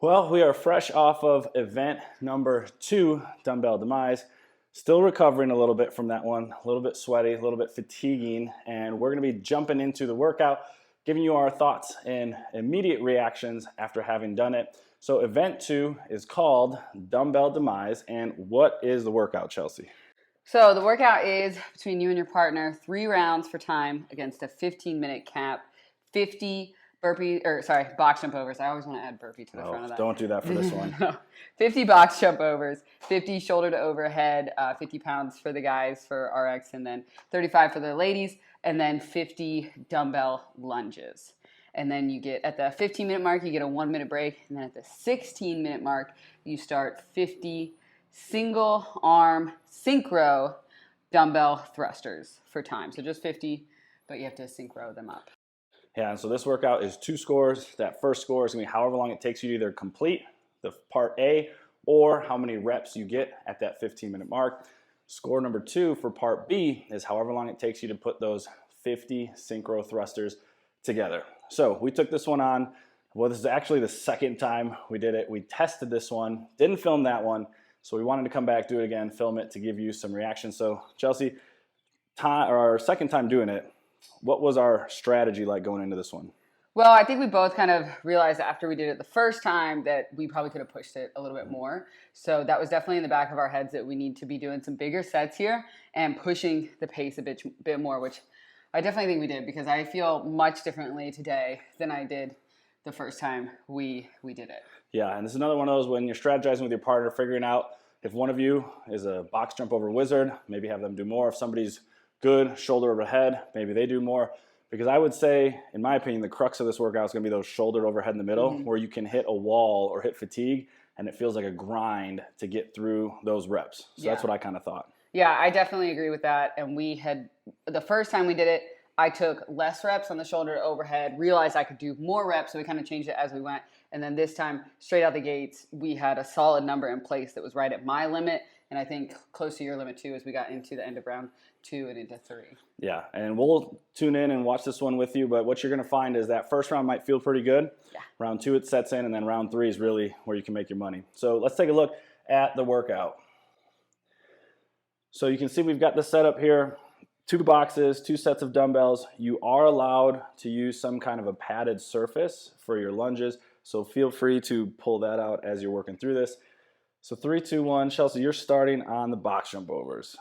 Well, we are fresh off of event number 2, dumbbell demise. Still recovering a little bit from that one, a little bit sweaty, a little bit fatiguing, and we're going to be jumping into the workout, giving you our thoughts and immediate reactions after having done it. So event 2 is called dumbbell demise, and what is the workout, Chelsea? So the workout is between you and your partner, 3 rounds for time against a 15-minute cap, 50 box jump overs. I always want to add burpee to the front of that. Don't do that for this one. 50 box jump overs, 50 shoulder to overhead, 50 pounds for the guys for RX, and then 35 for the ladies, and then 50 dumbbell lunges. And then you get, at the 15-minute mark, you get a 1-minute break, and then at the 16-minute mark, you start 50 single arm synchro dumbbell thrusters for time. So just 50, but you have to synchro them up. Yeah, and so this workout is 2 scores. That first score is going to be however long it takes you to either complete the part A or how many reps you get at that 15-minute mark. Score number 2 for part B is however long it takes you to put those 50 synchro thrusters together. So we took this one on. Well, this is actually the second time we did it. We tested this one, didn't film that one. So we wanted to come back, do it again, film it to give you some reactions. So Chelsea, our second time doing it, what was our strategy like going into this one? Well, I think we both kind of realized after we did it the first time that we probably could have pushed it a little bit more. So that was definitely in the back of our heads that we need to be doing some bigger sets here and pushing the pace a bit more, which I definitely think we did, because I feel much differently today than I did the first time we did it. Yeah, and this is another one of those when you're strategizing with your partner, figuring out if one of you is a box jump over wizard, maybe have them do more. If somebody's good shoulder overhead, maybe they do more. Because I would say, in my opinion, the crux of this workout is going to be those shoulder overhead in the middle, where you can hit a wall or hit fatigue, and it feels like a grind to get through those reps. So that's what I kind of thought. Yeah, I definitely agree with that. And we had, the first time we did it, I took less reps on the shoulder overhead, realized I could do more reps, so we kind of changed it as we went. And then this time, straight out the gates, we had a solid number in place that was right at my limit, and I think close to your limit too, as we got into the end of round 2 and into 3. Yeah, and we'll tune in and watch this one with you, but what you're going to find is that first round might feel pretty good. Yeah. Round 2 it sets in, and then round 3 is really where you can make your money. So let's take a look at the workout. So you can see we've got the setup here. 2 boxes, 2 sets of dumbbells. You are allowed to use some kind of a padded surface for your lunges, so feel free to pull that out as you're working through this. So 3, 2, 1. Chelsea, you're starting on the box jump overs.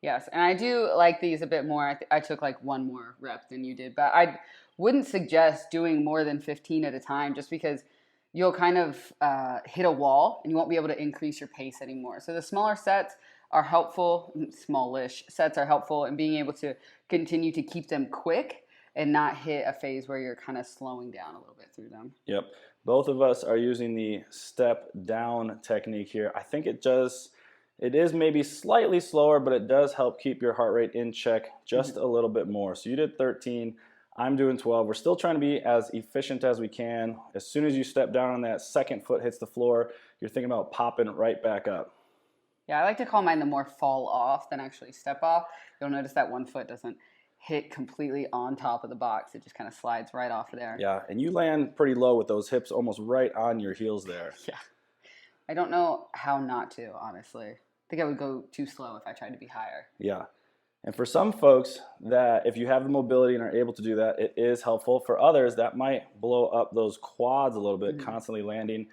Yes, and I do like these a bit more. I took like 1 more rep than you did, but I wouldn't suggest doing more than 15 at a time, just because you'll kind of hit a wall and you won't be able to increase your pace anymore. So the smaller sets are helpful, smallish sets are helpful in being able to continue to keep them quick and not hit a phase where you're kind of slowing down a little bit through them. Yep. Both of us are using the step down technique here. I think it is maybe slightly slower, but it does help keep your heart rate in check just a little bit more. So you did 13, I'm doing 12. We're still trying to be as efficient as we can. As soon as you step down and that second foot hits the floor, you're thinking about popping right back up. Yeah, I like to call mine the more fall off than actually step off. You'll notice that one foot doesn't hit completely on top of the box. It just kind of slides right off of there. Yeah, and you land pretty low with those hips almost right on your heels there. Yeah. I don't know how not to, honestly. I think I would go too slow if I tried to be higher. Yeah. And for some folks, that if you have the mobility and are able to do that, it is helpful. For others, that might blow up those quads a little bit, constantly landing.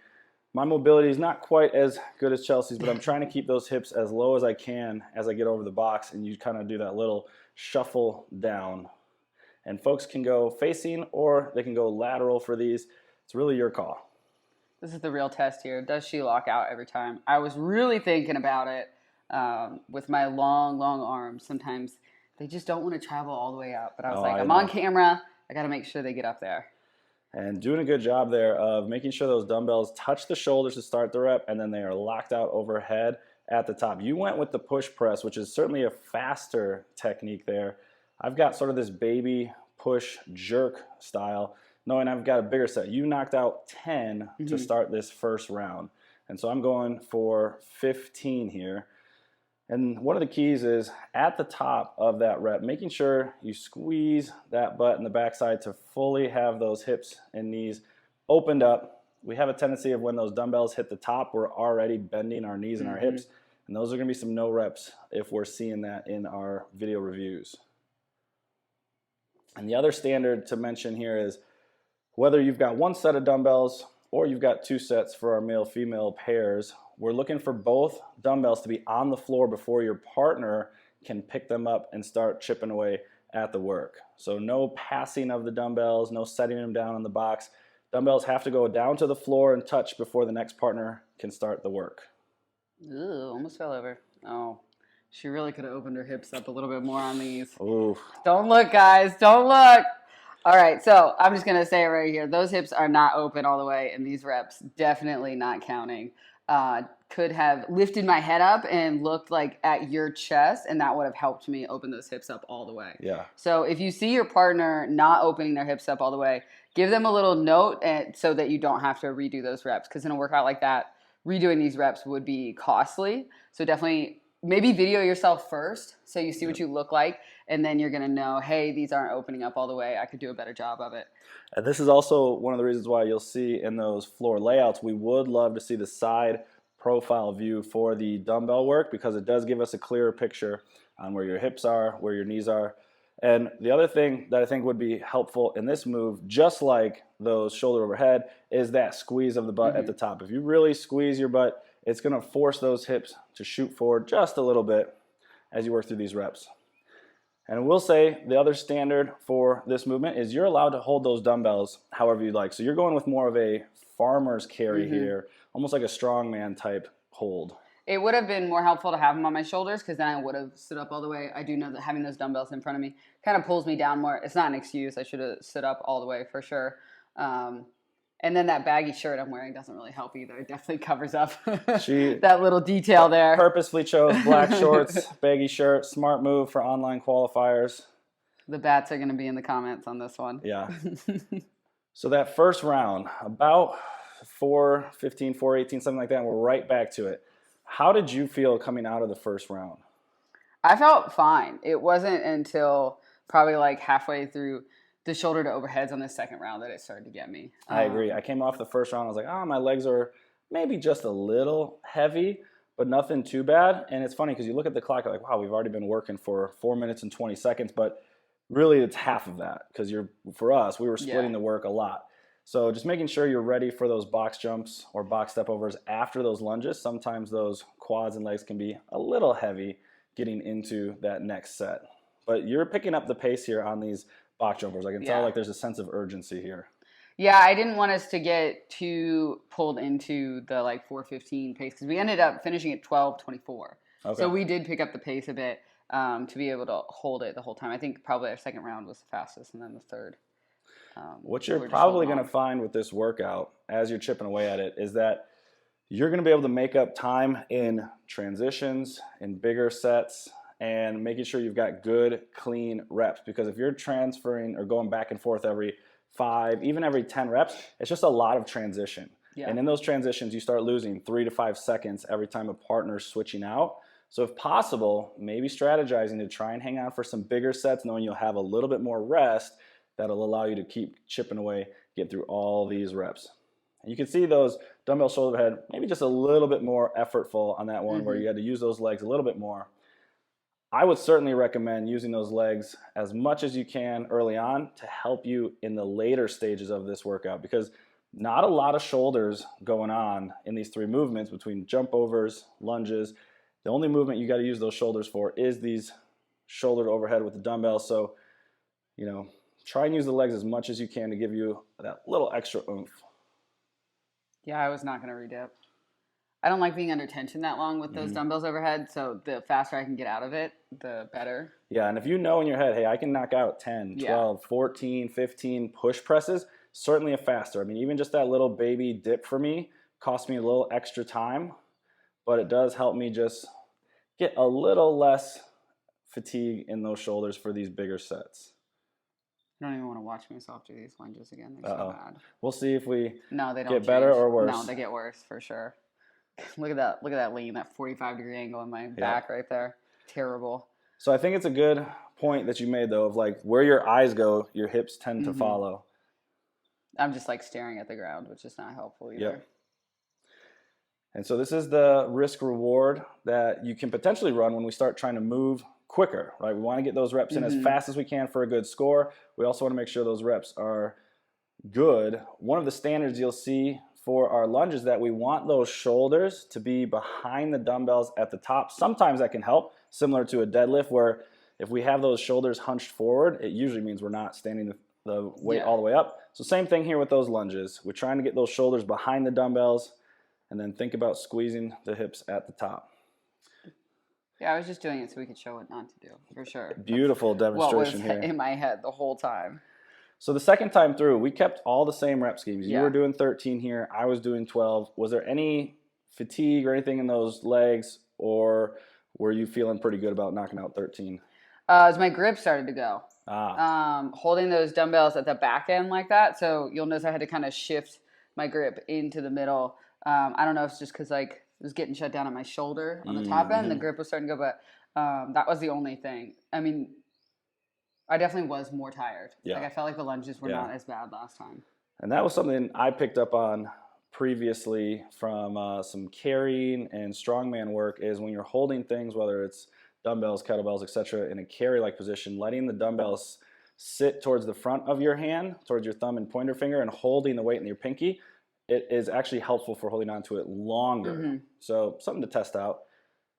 My mobility is not quite as good as Chelsea's, but I'm trying to keep those hips as low as I can as I get over the box, and you kind of do that little shuffle down. And folks can go facing or they can go lateral for these. It's really your call. This is the real test here. Does she lock out every time? I was really thinking about it with my long arms. Sometimes they just don't want to travel all the way up. But I was I'm on camera. I got to make sure they get up there. And doing a good job there of making sure those dumbbells touch the shoulders to start the rep, and then they are locked out overhead at the top. You went with the push press, which is certainly a faster technique there. I've got sort of this baby push jerk style, knowing I've got a bigger set. You knocked out 10 to start this first round. And so I'm going for 15 here. And one of the keys is at the top of that rep, making sure you squeeze that butt and the backside to fully have those hips and knees opened up we have a tendency of when those dumbbells hit the top, we're already bending our knees and our hips. And those are going to be some no reps if we're seeing that in our video reviews. And the other standard to mention here is whether you've got one set of dumbbells or you've got two sets for our male-female pairs, we're looking for both dumbbells to be on the floor before your partner can pick them up and start chipping away at the work. So no passing of the dumbbells, no setting them down on the box. Dumbbells have to go down to the floor and touch before the next partner can start the work. Ooh, almost fell over. Oh, she really could have opened her hips up a little bit more on these. Ooh. Don't look, guys. Don't look. All right, so I'm just going to say it right here. Those hips are not open all the way, and these reps definitely not counting. Could have lifted my head up and looked like at your chest, and that would have helped me open those hips up all the way. Yeah. So if you see your partner not opening their hips up all the way, give them a little note so that you don't have to redo those reps, because in a workout like that, redoing these reps would be costly. So definitely maybe video yourself first so you see what you look like, and then you're going to know, hey, these aren't opening up all the way. I could do a better job of it. And this is also one of the reasons why you'll see in those floor layouts, we would love to see the side profile view for the dumbbell work, because it does give us a clearer picture on where your hips are, where your knees are. And the other thing that I think would be helpful in this move, just like those shoulder overhead, is that squeeze of the butt at the top. If you really squeeze your butt, it's going to force those hips to shoot forward just a little bit as you work through these reps. And I will say the other standard for this movement is you're allowed to hold those dumbbells however you like. So you're going with more of a farmer's carry here, almost like a strongman type hold. It would have been more helpful to have them on my shoulders, because then I would have stood up all the way. I do know that having those dumbbells in front of me kind of pulls me down more. It's not an excuse. I should have stood up all the way for sure. And then that baggy shirt I'm wearing doesn't really help either. It definitely covers up that little detail there. Purposefully chose black shorts, baggy shirt, smart move for online qualifiers. The bats are going to be in the comments on this one. Yeah. So that first round, about 4:15, 4:18, something like that, and we're right back to it. How did you feel coming out of the first round? I felt fine. It wasn't until probably like halfway through the shoulder to overheads on the second round that it started to get me. I agree. I came off the first round. I was like, my legs are maybe just a little heavy, but nothing too bad. And it's funny because you look at the clock, you're like, wow, we've already been working for 4 minutes and 20 seconds. But really, it's half of that, because for us, we were splitting the work a lot. So just making sure you're ready for those box jumps or box step overs after those lunges. Sometimes those quads and legs can be a little heavy getting into that next set. But you're picking up the pace here on these box jumpers. I can tell like there's a sense of urgency here. Yeah, I didn't want us to get too pulled into the like 4:15 pace, because we ended up finishing at 12:24. Okay. So we did pick up the pace a bit to be able to hold it the whole time. I think probably our second round was the fastest, and then the third. What you're probably going to find with this workout as you're chipping away at it is that you're going to be able to make up time in transitions, in bigger sets, and making sure you've got good, clean reps. Because if you're transferring or going back and forth every 5, even every 10 reps, it's just a lot of transition. Yeah. And in those transitions, you start losing 3 to 5 seconds every time a partner's switching out. So if possible, maybe strategizing to try and hang on for some bigger sets, knowing you'll have a little bit more rest, that'll allow you to keep chipping away, get through all these reps. And you can see those dumbbell shoulder head, maybe just a little bit more effortful on that one, where you had to use those legs a little bit more. I would certainly recommend using those legs as much as you can early on to help you in the later stages of this workout, because not a lot of shoulders going on in these 3 movements between jump overs, lunges. The only movement you got to use those shoulders for is these shoulder to overhead with the dumbbells. So, try and use the legs as much as you can to give you that little extra oomph. Yeah, I was not going to redip. I don't like being under tension that long with those dumbbells overhead, so the faster I can get out of it, the better. Yeah, and if you know in your head, hey, I can knock out 10, 12, 14, 15 push presses, certainly a faster. I mean, even just that little baby dip for me cost me a little extra time, but it does help me just get a little less fatigue in those shoulders for these bigger sets. I don't even want to watch myself do these lunges again. They're so bad. We'll see if we they don't get better or worse. No, they get worse for sure. Look at that lean, that 45-degree angle in my back right there. Terrible. So I think it's a good point that you made, though, of like where your eyes go, your hips tend to follow. I'm just like staring at the ground, which is not helpful either. Yep. And so this is the risk reward that you can potentially run when we start trying to move quicker, right? We want to get those reps in as fast as we can for a good score. We also want to make sure those reps are good. One of the standards you'll see for our lunges is that we want those shoulders to be behind the dumbbells at the top. Sometimes that can help, similar to a deadlift, where if we have those shoulders hunched forward, it usually means we're not standing the weight all the way up. So same thing here with those lunges. We're trying to get those shoulders behind the dumbbells, and then think about squeezing the hips at the top. Yeah, I was just doing it so we could show what not to do, for sure. Beautiful demonstration what was here. in my head the whole time. So the second time through, we kept all the same rep schemes. You Yeah. were doing 13 here. I was doing 12. Was there any fatigue or anything in those legs, or were you feeling pretty good about knocking out 13? As my grip started to go. Ah, Holding those dumbbells at the back end like that. So you'll notice I had to kind of shift my grip into the middle. I don't know if it's just because like it was getting shut down at my shoulder on the top end. The grip was starting to go, but that was the only thing. I mean, I definitely was more tired. Yeah. Like I felt like the lunges were not as bad last time. and that was something I picked up on previously from some carrying and strongman work, is when you're holding things, whether it's dumbbells, kettlebells, etc., in a carry-like position, letting the dumbbells sit towards the front of your hand, towards your thumb and pointer finger, and holding the weight in your pinky, it is actually helpful for holding on to it longer. So something to test out.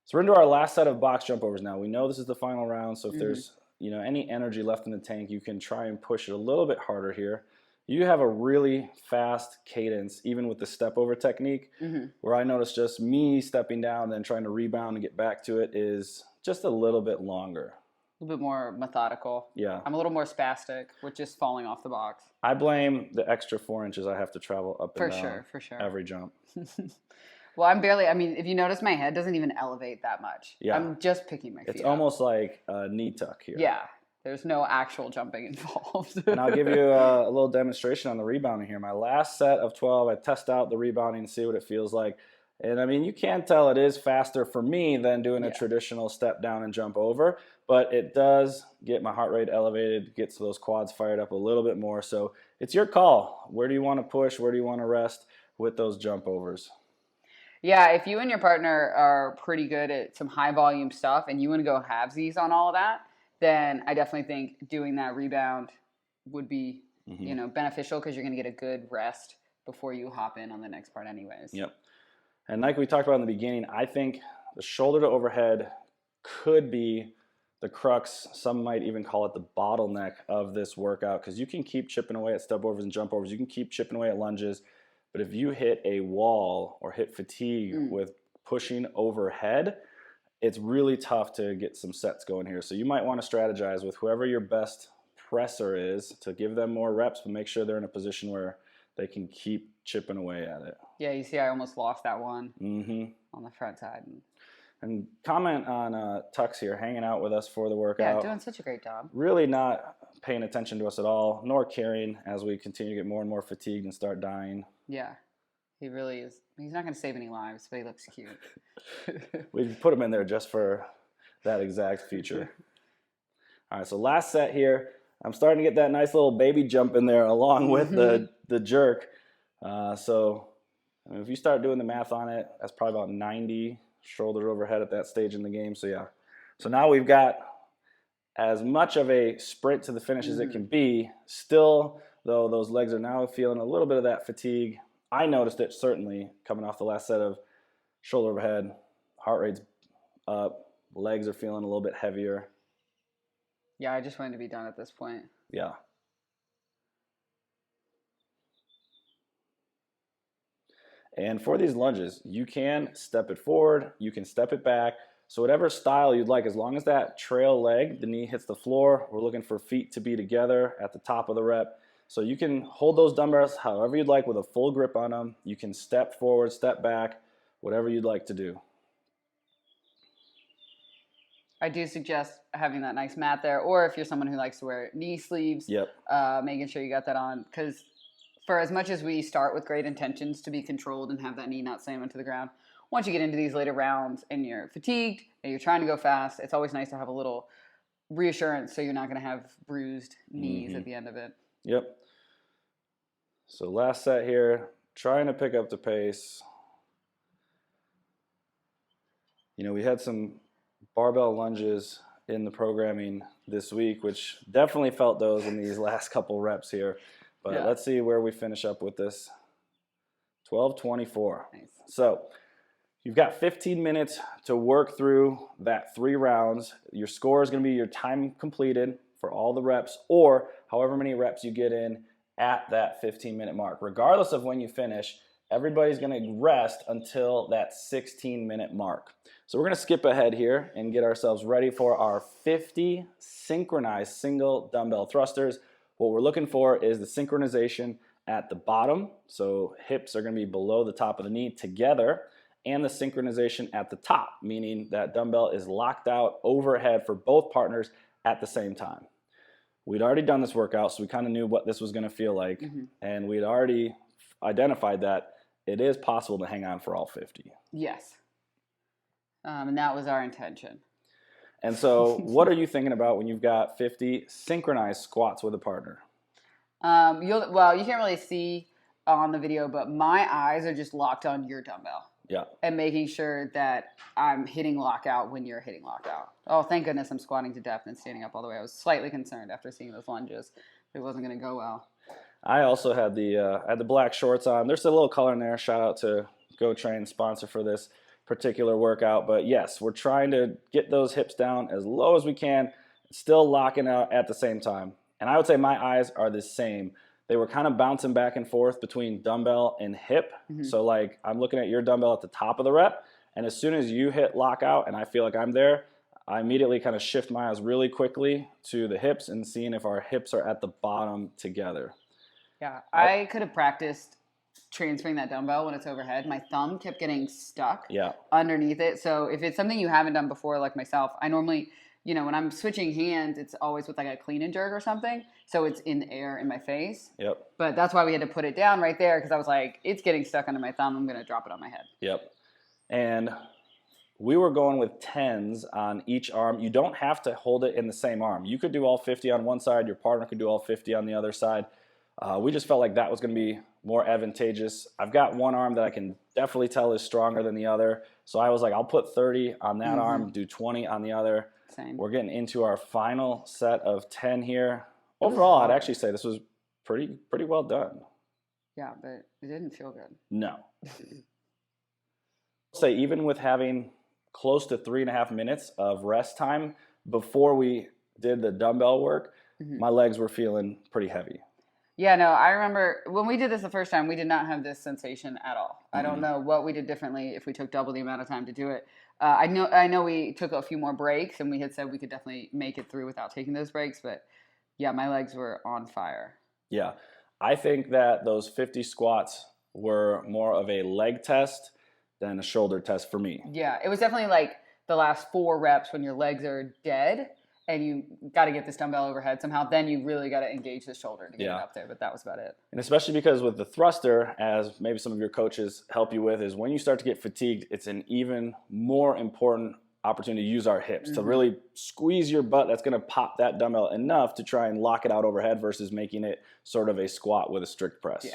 So we're into our last set of box jump overs now. We know this is the final round, so if there's any energy left in the tank, you can try and push it a little bit harder here. You have a really fast cadence, even with the step over technique, where I notice just me stepping down, then trying to rebound and get back to it is just a little bit longer. A little bit more methodical. Yeah. I'm a little more spastic with just falling off the box. I blame the extra 4 inches I have to travel up and down For sure. every jump. Well, if you notice, my head doesn't even elevate that much. Yeah. I'm just picking my feet It's up. almost like a knee tuck here. Yeah. There's no actual jumping involved. And I'll give you a little demonstration on the rebounding here. My last set of 12, I test out the rebounding and see what it feels like. And I mean, you can tell it is faster for me than doing a traditional step down and jump over, but it does get my heart rate elevated, gets those quads fired up a little bit more. So it's your call. Where do you want to push? Where do you want to rest with those jump overs? Yeah, if you and your partner are pretty good at some high volume stuff and you want to go halvesies on all of that, then I definitely think doing that rebound would be, beneficial, because you're going to get a good rest before you hop in on the next part anyways. Yep. And like we talked about in the beginning, I think the shoulder to overhead could be the crux. Some might even call it the bottleneck of this workout, because you can keep chipping away at step overs and jump overs. You can keep chipping away at lunges. But if you hit a wall or hit fatigue with pushing overhead, it's really tough to get some sets going here. So you might want to strategize with whoever your best presser is to give them more reps, but make sure they're in a position where they can keep chipping away at it. Yeah, you see I almost lost that one on the front side. And comment on Tux here, hanging out with us for the workout. Yeah, doing such a great job. Really not paying attention to us at all, nor caring as we continue to get more and more fatigued and start dying. Yeah, he really is. He's not going to save any lives, but he looks cute. We put him in there just for that exact feature. All right, so last set here. I'm starting to get that nice little baby jump in there along with the jerk. So if you start doing the math on it, that's probably about 90 shoulders overhead at that stage in the game. So yeah. So now we've got as much of a sprint to the finish as it can be. Still, though, those legs are now feeling a little bit of that fatigue. I noticed it certainly coming off the last set of shoulder overhead. Heart rate's up. Legs are feeling a little bit heavier. Yeah, I just wanted to be done at this point. Yeah. And for these lunges, you can step it forward, you can step it back. So whatever style you'd like, as long as that trail leg, the knee hits the floor, we're looking for feet to be together at the top of the rep. So you can hold those dumbbells however you'd like with a full grip on them. You can step forward, step back, whatever you'd like to do. I do suggest having that nice mat there, or if you're someone who likes to wear knee sleeves, making sure you got that on, because for as much as we start with great intentions to be controlled and have that knee not slam into the ground, once you get into these later rounds and you're fatigued and you're trying to go fast, it's always nice to have a little reassurance so you're not going to have bruised knees at the end of it. Yep. So last set here, trying to pick up the pace. You know, we had some barbell lunges in the programming this week, which definitely felt those in these last couple reps here. But Yeah. let's see where we finish up with this. 12:24. Nice. So you've got 15 minutes to work through that 3 rounds. Your score is going to be your time completed for all the reps, or however many reps you get in at that 15-minute mark. Regardless of when you finish, everybody's going to rest until that 16-minute mark. So we're going to skip ahead here and get ourselves ready for our 50 synchronized single dumbbell thrusters. What we're looking for is the synchronization at the bottom, so hips are going to be below the top of the knee together, and the synchronization at the top, meaning that dumbbell is locked out overhead for both partners at the same time. We'd already done this workout, so we kind of knew what this was going to feel like, and we'd already identified that it is possible to hang on for all 50. Yes. And that was our intention. And so what are you thinking about when you've got 50 synchronized squats with a partner? You can't really see on the video, but my eyes are just locked on your dumbbell. Yeah. And making sure that I'm hitting lockout when you're hitting lockout. Oh, thank goodness I'm squatting to depth and standing up all the way. I was slightly concerned after seeing those lunges. It wasn't going to go well. I also had the black shorts on. There's a little color in there. Shout out to Go Train, sponsor for this particular workout. But yes, we're trying to get those hips down as low as we can, still locking out at the same time. And I would say my eyes are the same. They were kind of bouncing back and forth between dumbbell and hip. So like I'm looking at your dumbbell at the top of the rep, and as soon as you hit lockout and I feel like I'm there, I immediately kind of shift my eyes really quickly to the hips and seeing if our hips are at the bottom together. Yeah, I could have practiced transferring that dumbbell when it's overhead. My thumb kept getting stuck underneath it. So if it's something you haven't done before, like myself, I normally, when I'm switching hands, it's always with like a clean and jerk or something. So it's in the air in my face. Yep. But that's why we had to put it down right there, because I was like, it's getting stuck under my thumb. I'm going to drop it on my head. Yep. And we were going with 10s on each arm. You don't have to hold it in the same arm. You could do all 50 on one side. Your partner could do all 50 on the other side. We just felt like that was going to be more advantageous. I've got one arm that I can definitely tell is stronger than the other. So I was like, I'll put 30 on that arm, do 20 on the other. Same. We're getting into our final set of 10 here. Overall, I'd actually say this was pretty well done. Yeah, but it didn't feel good. No. Say even with having close to 3.5 minutes of rest time before we did the dumbbell work, my legs were feeling pretty heavy. Yeah, no, I remember when we did this the first time, we did not have this sensation at all. I don't know what we did differently if we took double the amount of time to do it. I know we took a few more breaks, and we had said we could definitely make it through without taking those breaks, but yeah, my legs were on fire. Yeah, I think that those 50 squats were more of a leg test than a shoulder test for me. Yeah, it was definitely like the last 4 reps when your legs are dead and you got to get this dumbbell overhead somehow. Then you really got to engage the shoulder to get it up there, but that was about it. And especially because with the thruster, as maybe some of your coaches help you with, is when you start to get fatigued, it's an even more important opportunity to use our hips to really squeeze your butt. That's going to pop that dumbbell enough to try and lock it out overhead versus making it sort of a squat with a strict press. Yeah.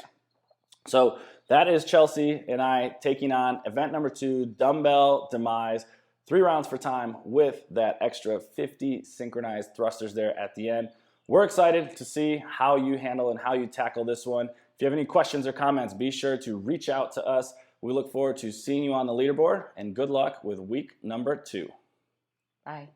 So that is Chelsea and I taking on event number 2, dumbbell demise, 3 rounds for time with that extra 50 synchronized thrusters there at the end. We're excited to see how you handle and how you tackle this one. If you have any questions or comments, be sure to reach out to us. We look forward to seeing you on the leaderboard, and good luck with week number 2. Bye.